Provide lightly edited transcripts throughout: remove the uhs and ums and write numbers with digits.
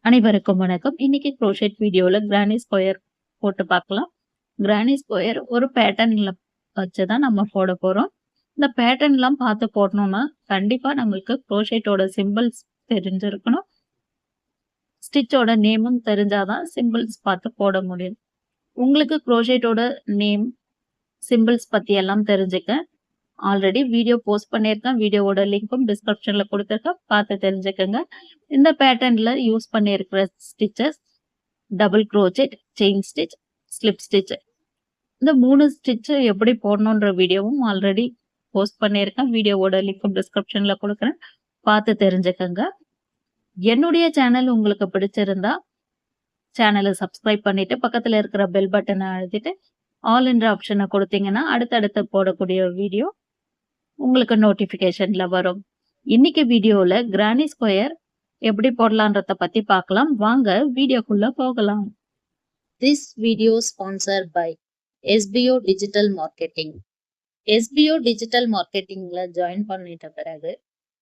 அனைவருக்கும் வணக்கம். இன்னைக்கு க்ரோஷெட் வீடியோல கிரானி ஸ்கொயர் போட்டு பார்க்கலாம். கிரானி ஸ்கொயர் ஒரு பேட்டர்ன்ல வச்சுதான் நம்ம போட போறோம். இந்த பேட்டர்ன்லாம் பார்த்து போடணும்னா கண்டிப்பா நம்மளுக்கு க்ரோஷெட்டோட சிம்பிள்ஸ் தெரிஞ்சிருக்கணும். ஸ்டிச்சோட நேமும் தெரிஞ்சாதான் சிம்பிள்ஸ் பார்த்து போட முடியும். உங்களுக்கு க்ரோஷெட்டோட நேம், சிம்பிள்ஸ் பத்தி எல்லாம் தெரிஞ்சுக்க ஆல்ரெடி வீடியோ போஸ்ட் பண்ணியிருக்கேன். வீடியோவோட லிங்க்கும் டிஸ்கிரிப்ஷன்ல கொடுத்துருக்கேன். பார்த்து தெரிஞ்சுக்கோங்க. இந்த பேட்டர்ன்ல யூஸ் பண்ணியிருக்கிற stitches double crochet, chain stitch, slip stitch. இந்த 3 ஸ்டிச் எப்படி போடணுன்ற வீடியோவும் ஆல்ரெடி போஸ்ட் பண்ணியிருக்கேன். வீடியோவோட லிங்க்கும் டிஸ்கிரிப்ஷன்ல கொடுக்குறேன். பார்த்து தெரிஞ்சுக்கோங்க. என்னுடைய சேனல் உங்களுக்கு பிடிச்சிருந்தா சேனலை சப்ஸ்கிரைப் பண்ணிட்டு பக்கத்துல இருக்கிற பெல் பட்டனை அழுத்திட்டு ஆல் என்ற ஆப்ஷனை கொடுத்தீங்கன்னா அடுத்தடுத்து போடக்கூடிய வீடியோ உங்களுக்கு நோட்டிபிகேஷன்ல வரும். இன்னைக்கு வீடியோல கிரானி ஸ்கொயர் எப்படி போடலான்றத பத்தி பார்க்கலாம். வாங்க வீடியோக்குள்ள போகலாம். This video sponsored by SBO Digital Marketing. SBO Digital Marketingல ஜாயின் பண்ணிட்ட பிறகு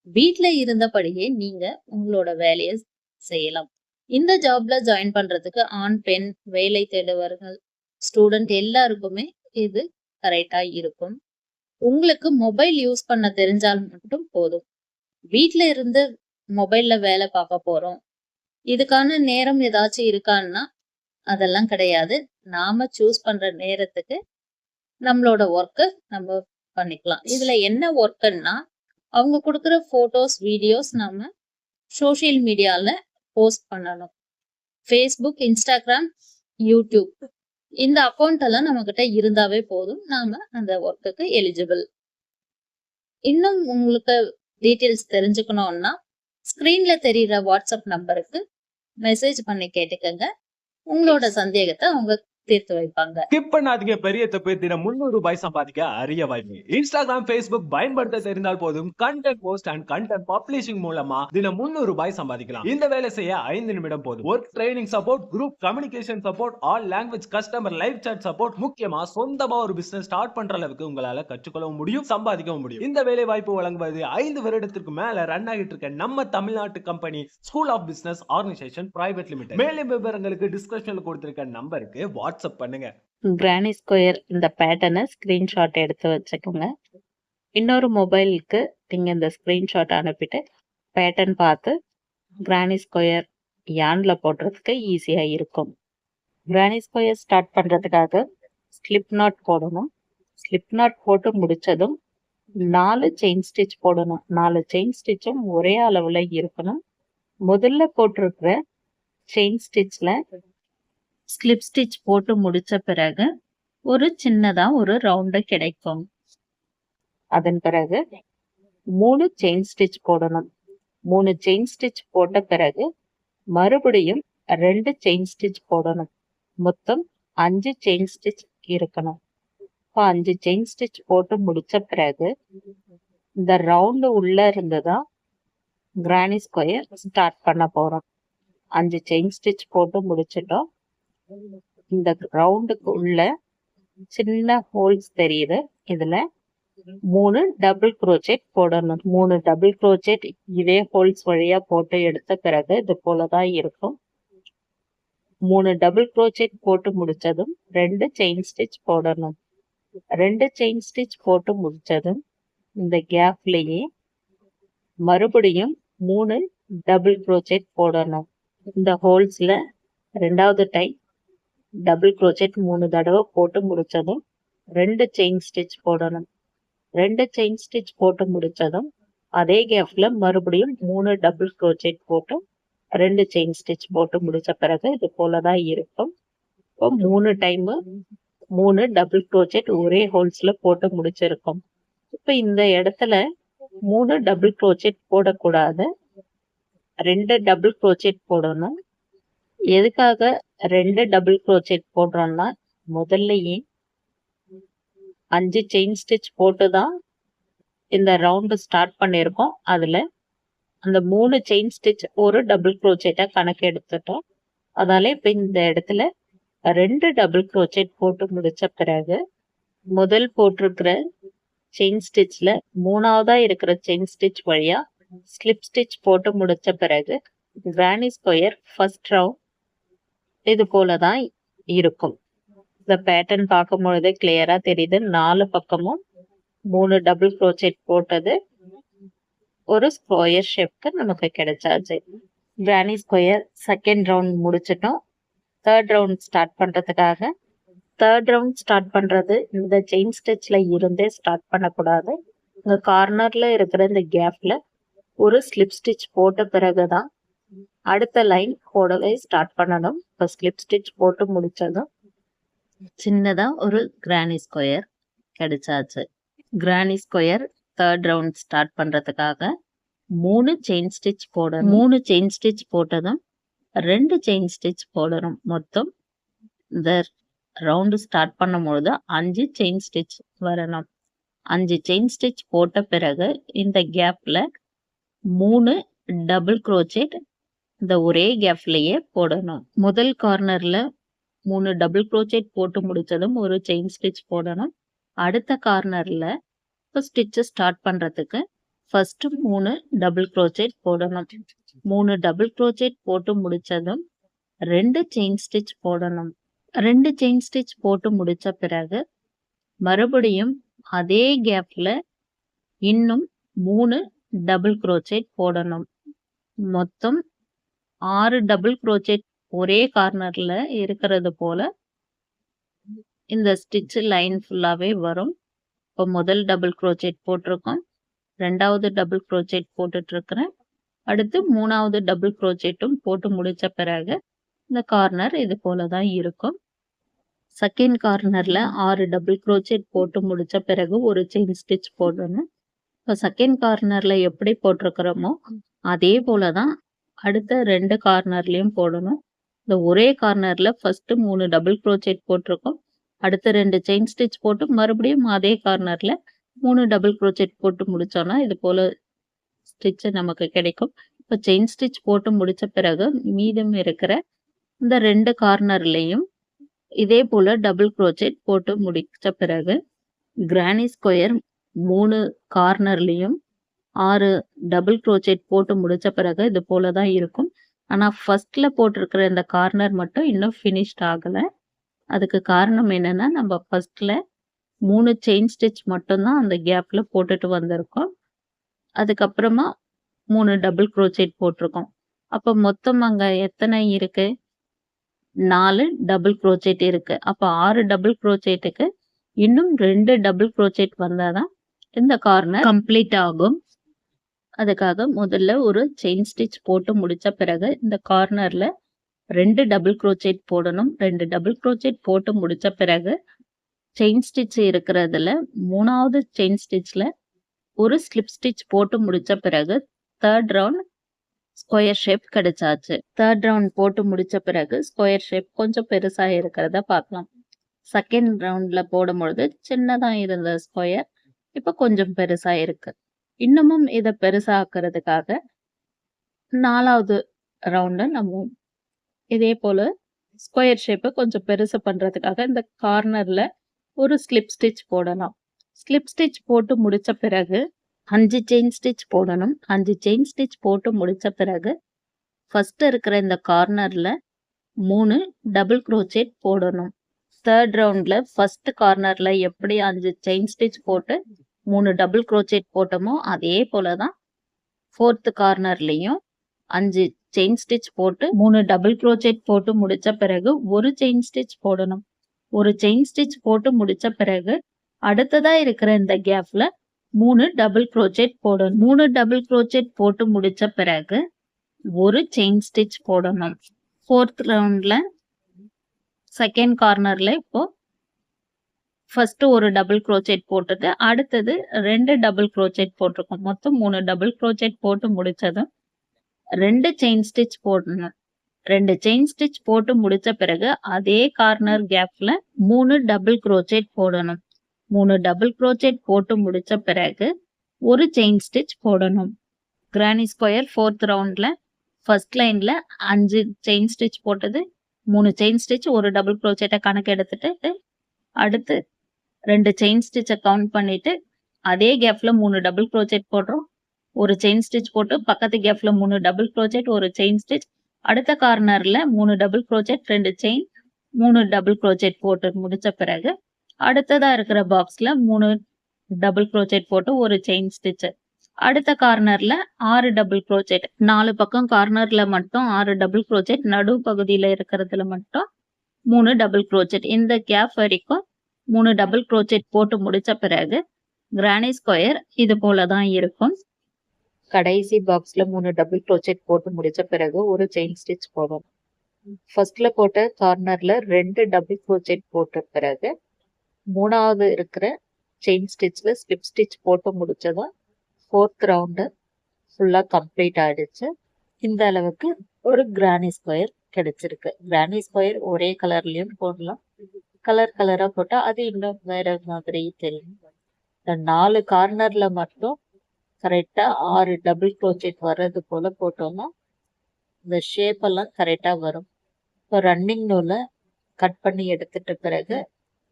வீட்ல இருந்தபடியே நீங்க உங்களோட வேலையை செய்யலாம். இந்த ஜாப்ல ஜாயின் பண்றதுக்கு ஆண், பெண், வேலை தேடுவர்கள், ஸ்டூடெண்ட் எல்லாருக்குமே இது கரெக்டா இருக்கும். உங்களுக்கு மொபைல் யூஸ் பண்ண தெரிஞ்சால் மட்டும் போதும். வீட்ல இருந்து மொபைல்ல வேலை பார்க்க போறோம், இதுக்கான நேரம் ஏதாச்சும் இருக்கான்னா அதெல்லாம் கிடையாது. நாம சூஸ் பண்ற நேரத்துக்கு நம்மளோட ஒர்க்கை நம்ம பண்ணிக்கலாம். இதுல என்ன ஒர்க்குன்னா, அவங்க கொடுக்குற போட்டோஸ், வீடியோஸ் நம்ம சோசியல் மீடியால போஸ்ட் பண்ணணும். ஃபேஸ்புக், இன்ஸ்டாகிராம், யூடியூப் இந்த அக்கௌண்ட் எல்லாம் நம்ம கிட்ட இருந்தாவே போதும். நாம அந்த ஒர்க்குக்கு எலிஜிபிள். இன்னும் உங்களுக்கு டீட்டெயில்ஸ் தெரிஞ்சுக்கணும்னா ஸ்கிரீன்ல தெரியுற வாட்ஸ்அப் நம்பருக்கு மெசேஜ் பண்ணி கேட்டுக்கங்க. உங்களோட சந்தேகத்தை அவங்க தீர்த்து வைப்பாங்க. ஸ்கிப் பண்ணாதீங்க. பெரிய தப்பு. தினம் 300 ரூபாய் சம்பாதிக்க அரிய வாய்ப்பு. இன்ஸ்டாகிராம், ஃபேஸ்புக் பயன்படுத்த தெரிந்தால் போதும். Content post and content publishing மூலமா தினம் 300 ரூபாய் சம்பாதிக்கலாம். இந்த வேலை செய்ய 5 நிமிடம் போதும். Work training support, group communication support, all language, customer live chat support. முக்கியமா சொந்தமா ஒரு பிசினஸ் ஸ்டார்ட் பண்ற அளவுக்கு உங்களால கற்றுக்கொள்ளவும் முடியும், சம்பாதிக்கவும் முடியும். இந்த வேலை வாய்ப்பு வழங்குவது 5 வருடத்திற்கு மேல ரன் ஆகிட்டு இருக்க நம்ம தமிழ்நாட்டு company school of business organization private limited. மேலும் விவரங்களுக்கு டிஸ்கிரிப்ஷன்ல கொடுத்திருக்க நம்பருக்கு வாட்ஸ்அப் பண்ணுங்க. கிரானி ஸ்கொயர் இந்த பேட்டர்னை ஸ்கிரீன்ஷாட் எடுத்து வச்சுக்கோங்க. இன்னொரு மொபைலுக்கு நீங்க இந்த ஸ்கிரீன்ஷாட் அனுப்பிட்டு பேட்டர்ன் பார்த்து கிரானி ஸ்கொயர் யான்ல போடுறதுக்கு ஈஸியா இருக்கும். கிரானி ஸ்கொயர் ஸ்டார்ட் பண்றதுக்காக ஸ்லிப் நாட் போடணும். ஸ்லிப் நாட் போட்டு முடிச்சதும் 4 செயின் ஸ்டிச் போடணும். 4 செயின் ஸ்டிச்சும் ஒரே அளவுல இருக்கணும். முதல்ல போட்டிருக்கிற செயின் ஸ்டிச்ல ஸ்லிப் ஸ்டிச் போட்டு முடிச்ச பிறகு ஒரு சின்னதா ஒரு ரவுண்டு கிடைக்கும். அதன் பிறகு 3 செயின் ஸ்டிச் போடணும். 3 செயின் ஸ்டிச் போட்ட பிறகு மறுபடியும் 2 செயின் ஸ்டிச் போடணும். மொத்தம் 5 செயின் ஸ்டிச் இருக்கணும். 5 செயின் ஸ்டிச் போட்டு முடிச்ச பிறகு இந்த ரவுண்டு உள்ள இருந்துதான் கிரானி ஸ்கொயர் ஸ்டார்ட் பண்ண போறோம். 5 செயின் ஸ்டிச் போட்டு முடிச்சிட்டோம். இந்த ரவுண்டுக்கு உள்ள சின்ன ஹோல்ஸ் தெரியுது. இதுல 3 டபுள் க்ரோச்செட் போடணும். 3 டபுள் க்ரோச்செட் இதே ஹோல்ஸ் வழியா போட்டு எடுத்த பிறகு இது போலதான் இருக்கும். 3 டபுள் க்ரோச்செட் போட்டு முடிச்சதும் 2 செயின் ஸ்டிச் போடணும். 2 செயின் ஸ்டிச் போட்டு முடிச்சதும் இந்த கேப்லயே மறுபடியும் 3 டபுள் க்ரோச்செட் போடணும். இந்த ஹோல்ஸ்ல 2வது டைம் டபுள் க்ரோச்செட் 3 தடவை போட்டு முடிச்சதும் 2 செயின் ஸ்டிச் போடணும். 2 செயின் ஸ்டிச் போட்டு முடிச்சதும் அதே கேப்ல மறுபடியும் 3 டபுள் க்ரோச்செட் போட்டு 2 செயின் ஸ்டிச் போட்டு முடிச்ச பிறகு இது போலதான் இருக்கும். இப்போ 3 டைம் 3 டபுள் க்ரோச்செட் ஒரே ஹோல்ஸ்ல போட்டு முடிச்சிருக்கோம். இப்ப இந்த இடத்துல 3 டபுள் க்ரோச்செட் போடக்கூடாது, 2 டபுள் க்ரோச்செட் போடணும். எதுக்காக 2 டபுள் க்ரோச்செட் போடுறோம்னா, முதல்லயே 5 செயின் ஸ்டிச் போட்டுதான் இந்த ரவுண்டு ஸ்டார்ட் பண்ணிருக்கோம். அதுல அந்த 3 செயின் ஸ்டிச் ஒரு டபுள் க்ரோச்செட்டா கணக்கு எடுத்துட்டோம். அதனால இப்ப இந்த இடத்துல 2 டபுள் க்ரோச்செட் போட்டு முடிச்ச பிறகு முதல் போட்டிருக்கிற செயின் ஸ்டிச்ல 3ஆவதா இருக்கிற செயின் ஸ்டிச் வழியா ஸ்லிப் ஸ்டிச் போட்டு முடிச்ச பிறகு கிரானி ஸ்கொயர் ஃபர்ஸ்ட் ரவுண்ட் இது போல தான் இருக்கும். இந்த பேட்டர்ன் பார்க்கும் பொழுது கிளியரா தெரியுது. 4 பக்கமும் 3 டபுள் க்ரோச்செட் போட்டது ஒரு ஸ்கொயர் ஷேப்க்கு நமக்கு கிடைச்சாச்சு. கிரானி ஸ்கொயர் செகண்ட் ரவுண்ட் முடிச்சிட்டோம். தேர்ட் ரவுண்ட் ஸ்டார்ட் பண்றதுக்காக தேர்ட் ரவுண்ட் ஸ்டார்ட் பண்றது இந்த செயின் ஸ்டிச்ல இருந்தே ஸ்டார்ட் பண்ணக்கூடாது. இந்த கார்னர்ல இருக்கிற இந்த கேப்ல ஒரு ஸ்லிப் ஸ்டிச் போட்ட பிறகுதான் அடுத்த லைன் போடவே ஸ்டார்ட் பண்ணணும். இப்போ ஸ்லிப் ஸ்டிச் போட்டு முடிச்சதும் சின்னதா ஒரு கிரானி ஸ்கொயர் கிடைச்சாச்சு. Granny square third round start பண்றதுக்காக 3 செயின் ஸ்டிச் போடணும். 3 செயின் ஸ்டிச் போட்டதும் 2 செயின் ஸ்டிச் போடணும். மொத்தம் இந்த ரவுண்டு ஸ்டார்ட் பண்ணும்பொழுது 5 செயின் ஸ்டிச் வரணும். 5 செயின் ஸ்டிச் போட்ட பிறகு இந்த கேப்ல 3 டபுள் க்ரோச்செட் இந்த ஒரே கேப்லயே போடணும். முதல் கார்னர்ல 3 டபுள் க்ரோச்செட் போட்டு முடிச்சதும் ஒரு செயின் ஸ்டிச் போடணும். அடுத்த கார்னர்ல இப்போ ஸ்டிச் ஸ்டார்ட் பண்றதுக்கு ஃபர்ஸ்ட் 3 டபுள் க்ரோச்செட் போடணும். 3 டபுள் க்ரோச்செட் போட்டு முடிச்சதும் 2 செயின் ஸ்டிச் போடணும். 2 செயின் ஸ்டிச் போட்டு முடிச்ச பிறகு மறுபடியும் அதே கேப்ல இன்னும் 3 டபுள் க்ரோச்செட் போடணும். மொத்தம் 6 டபுள் க்ரோச்செட் ஒரே கார்னர்ல இருக்கிறது போல இந்த ஸ்டிச் லைன் ஃபுல்லாவே வரும். இப்போ முதல் டபுள் க்ரோச்செட் போட்டிருக்கோம். 2வது டபுள் க்ரோச்செட் போட்டுட்டு இருக்கிறேன். அடுத்து 3வது டபுள் க்ரோச்செட்டும் போட்டு முடிச்ச பிறகு இந்த கார்னர் இது போல தான் இருக்கும். செகண்ட் கார்னர்ல 6 டபுள் க்ரோச்செட் போட்டு முடிச்ச பிறகு ஒரு செயின் ஸ்டிச் போடணும். இப்போ செகண்ட் கார்னர்ல எப்படி போட்டிருக்கிறோமோ அதே போல தான் அடுத்த 2 கார்னர்லயும் போடணும். இந்த ஒரே கார்னர்ல ஃபர்ஸ்ட் 3 டபுள் க்ரோச்செட் போட்டிருக்கோம். அடுத்த 2 செயின் ஸ்டிச் போட்டு மறுபடியும் அதே கார்னர்ல 3 டபுள் க்ரோச்செட் போட்டு முடிச்சோம்னா இது போல ஸ்டிச் நமக்கு கிடைக்கும். இப்போ செயின் ஸ்டிச் போட்டு முடிச்ச பிறகு மீதம் இருக்கிற இந்த 2 கார்னர்லயும் இதே போல டபுள் க்ரோச்செட் போட்டு முடிச்ச பிறகு கிரானி ஸ்கொயர் 3 கார்னர்லயும் 6 டபுள் க்ரோச்செட் போட்டு முடிச்ச பிறகு இது போல தான் இருக்கும். ஆனா ஃபர்ஸ்ட்ல போட்டிருக்கிற இந்த கார்னர் மட்டும் இன்னும் ஃபினிஷ்ட் ஆகல. அதுக்கு காரணம் என்னன்னா நம்ம ஃபர்ஸ்ட்ல 3 செயின் ஸ்டிச் மட்டும்தான் அந்த கேப்ல போட்டுட்டு வந்திருக்கோம். அதுக்கப்புறமா 3 டபுள் க்ரோச்செட் போட்டிருக்கோம். அப்போ மொத்தம் அங்க எத்தனை இருக்கு? 4 டபுள் க்ரோச்செட் இருக்கு. அப்போ 6 டபுள் க்ரோச்செட்டுக்கு இன்னும் 2 டபுள் க்ரோச்செட் வந்தாதான் இந்த கார்னர் கம்ப்ளீட் ஆகும். அதுக்காக முதல்ல ஒரு செயின் ஸ்டிச் போட்டு முடிச்ச பிறகு இந்த கார்னர்ல 2 டபுள் க்ரோச்செட் போடணும். 2 டபுள் க்ரோச்செட் போட்டு முடிச்ச பிறகு செயின் ஸ்டிச் இருக்கிறதுல 3வது செயின் ஸ்டிச்ல ஒரு ஸ்லிப் ஸ்டிச் போட்டு முடிச்ச பிறகு தேர்ட் ரவுண்ட் ஸ்கொயர் ஷேப் கிடைச்சாச்சு. தேர்ட் ரவுண்ட் போட்டு முடிச்ச பிறகு ஸ்கொயர் ஷேப் கொஞ்சம் பெருசா இருக்கிறத பார்க்கலாம். செகண்ட் ரவுண்ட்ல போடும்பொழுது சின்னதா இருந்த ஸ்கொயர் இப்ப கொஞ்சம் பெருசா இருக்கு. இன்னமும் இதை பெருசாக்குறதுக்காக 4வது ரவுண்டு நம்ம இதே போல ஸ்கொயர் ஷேப்பை கொஞ்சம் பெருசு பண்றதுக்காக இந்த கார்னர்ல ஒரு ஸ்லிப் ஸ்டிச் போடலாம். ஸ்லிப் ஸ்டிச் போட்டு முடிச்ச பிறகு 5 செயின் ஸ்டிச் போடணும். 5 செயின் ஸ்டிச் போட்டு முடிச்ச பிறகு ஃபர்ஸ்ட் இருக்கிற இந்த கார்னர்ல 3 டபுள் க்ரோச்செட் போடணும். தேர்ட் ரவுண்ட்ல ஃபர்ஸ்ட் கார்னர்ல எப்படி 5 செயின் ஸ்டிச் போட்டு 3 டபுள் க்ரோச்செட் போட்டோமோ அதே போலதான் ஃபோர்த் கார்னர்லயும் 5 செயின் ஸ்டிச் போட்டு 3 டபுள் க்ரோச்செட் போட்டு முடிச்ச பிறகு ஒரு செயின் ஸ்டிச் போடணும். ஒரு செயின் ஸ்டிச் போட்டு முடிச்ச பிறகு அடுத்ததா இருக்கிற இந்த கேப்ல 3 டபுள் க்ரோச்செட் போடணும். 3 டபுள் க்ரோச்செட் போட்டு முடிச்ச பிறகு ஒரு செயின் ஸ்டிச் போடணும். ஃபோர்த் ரவுண்ட்ல செகண்ட் கார்னர்ல இப்போ ஃபர்ஸ்ட் ஒரு டபுள் க்ரோச்செட் போட்டுட்டு அடுத்தது 2 டபுள் க்ரோச்செட் போட்டிருக்கோம். மொத்தம் 3 டபுள் க்ரோச்செட் போட்டு முடிச்சதும் 2 செயின் ஸ்டிச் போடணும். 2 செயின் ஸ்டிச் போட்டு முடிச்ச பிறகு அதே கார்னர் கேப்ல 3 டபுள் க்ரோச்செட் போடணும். 3 டபுள் க்ரோச்செட் போட்டு முடிச்ச பிறகு ஒரு செயின் ஸ்டிச் போடணும். கிரானி ஸ்கொயர் ஃபோர்த் ரவுண்ட்ல ஃபர்ஸ்ட் லைன்ல 5 செயின் ஸ்டிச் போட்டது 3 செயின் ஸ்டிச் ஒரு டபுள் க்ரோச்செட்டை கணக்கு எடுத்துட்டு அடுத்து 2 செயின் ஸ்டிச்சை கவுண்ட் பண்ணிட்டு அதே கேப்ல 3 டபுள் க்ரோச்செட் போடுறோம். ஒரு செயின் ஸ்டிச் போட்டு பக்கத்து கேப்ல 3 டபுள் க்ரோச்செட், ஒரு செயின் ஸ்டிச், அடுத்த கார்னர்ல 3 double crochet, 2 chain, 3 double crochet போட்டு முடிச்ச பிறகு அடுத்ததா இருக்கிற பாக்ஸ்ல 3 டபுள் க்ரோச்செட் போட்டு ஒரு செயின் ஸ்டிச். அடுத்த கார்னர்ல 6 டபுள் க்ரோச்செட். 4 பக்கம் கார்னர்ல மட்டும் 6 டபுள் க்ரோச்செட், நடு பகுதியில இருக்கிறதுல மட்டும் 3 டபுள் க்ரோச்செட். இந்த கேப் வரைக்கும் 3 டபுள் க்ரோச்செட் போட்டு முடிச்ச பிறகு கிரானி ஸ்கொயர் இது போல தான் இருக்கும். கடைசி பாக்ஸ்ல 3 டபுள் க்ரோச்செட் போட்டு முடிச்ச பிறகு ஒரு செயின் ஸ்டிச் போடும். ஃபர்ஸ்ட்ல போட்ட கார்னர்ல 2 டபுள் க்ரோச்செட் போட்ட பிறகு 3வது இருக்கிற செயின் ஸ்டிச்ல ஸ்லிப் ஸ்டிச் போட்டு முடிச்சதும் 4th ரவுண்டு ஃபுல்லா கம்ப்ளீட் ஆயிடுச்சு. இந்த அளவுக்கு ஒரு கிரானி ஸ்கொயர் கிடைச்சிருக்கு. கிரானி ஸ்கொயர் ஒரே கலர்லயும் போடலாம், கலர் கலரா போட்டா அது இன்னும் வேற மாதிரி தெரியும். இந்த 4 கார்னர்ல மட்டும் கரெக்டா 6 டபுள் க்ரோச்செட் வர்றது போல போட்டோம்னா இந்த ஷேப் எல்லாம் கரெக்டா வரும். இப்போ ரன்னிங் நூலை கட் பண்ணி எடுத்துட்ட பிறகு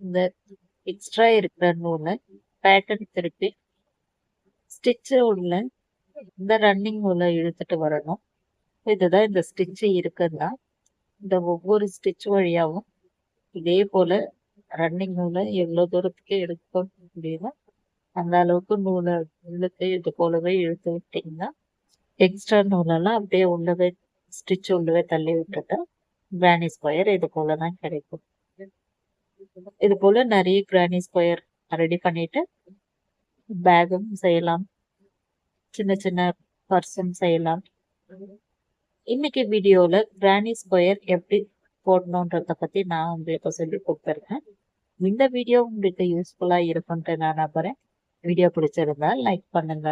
இந்த எக்ஸ்ட்ரா இருக்கிற நூலை பேட்டர்ன் திருப்பி ஸ்டிச் உள்ள இந்த ரன்னிங் நூலை இழுத்துட்டு வரணும். இதுதான் இந்த ஸ்டிச் இருக்குன்னா இந்த ஒவ்வொரு ஸ்டிச் வழியாவும் இதே போல ரன்னிங் நூலை எவ்வளவு தூரத்துக்கு எடுக்க முடியுமோ அந்த அளவுக்கு நூலை இழுத்து இது போலவே இழுத்து விட்டீங்கன்னா எக்ஸ்ட்ரா நூலெல்லாம் அப்படியே உள்ளவே ஸ்டிச் உள்ளவே தள்ளி விட்டுட்டு கிரானி ஸ்கொயர் இது போலதான் கிடைக்கும். இது போல நிறைய கிரானி ஸ்கொயர் ரெடி பண்ணிட்டு பேகும் செய்யலாம், சின்ன சின்ன பர்ஸும் செய்யலாம். இன்னைக்கு வீடியோல கிரானி ஸ்கொயர் எப்படி போடணுன்றத பத்தி நான் உங்களுக்கு சொல்லி கொடுத்துருக்கேன். இந்த வீடியோ உங்களுக்கு யூஸ்ஃபுல்லா இருக்கும்ட்டு நான் நம்புறேன். வீடியோ பிடிச்சிருந்தா லைக் பண்ணுங்க,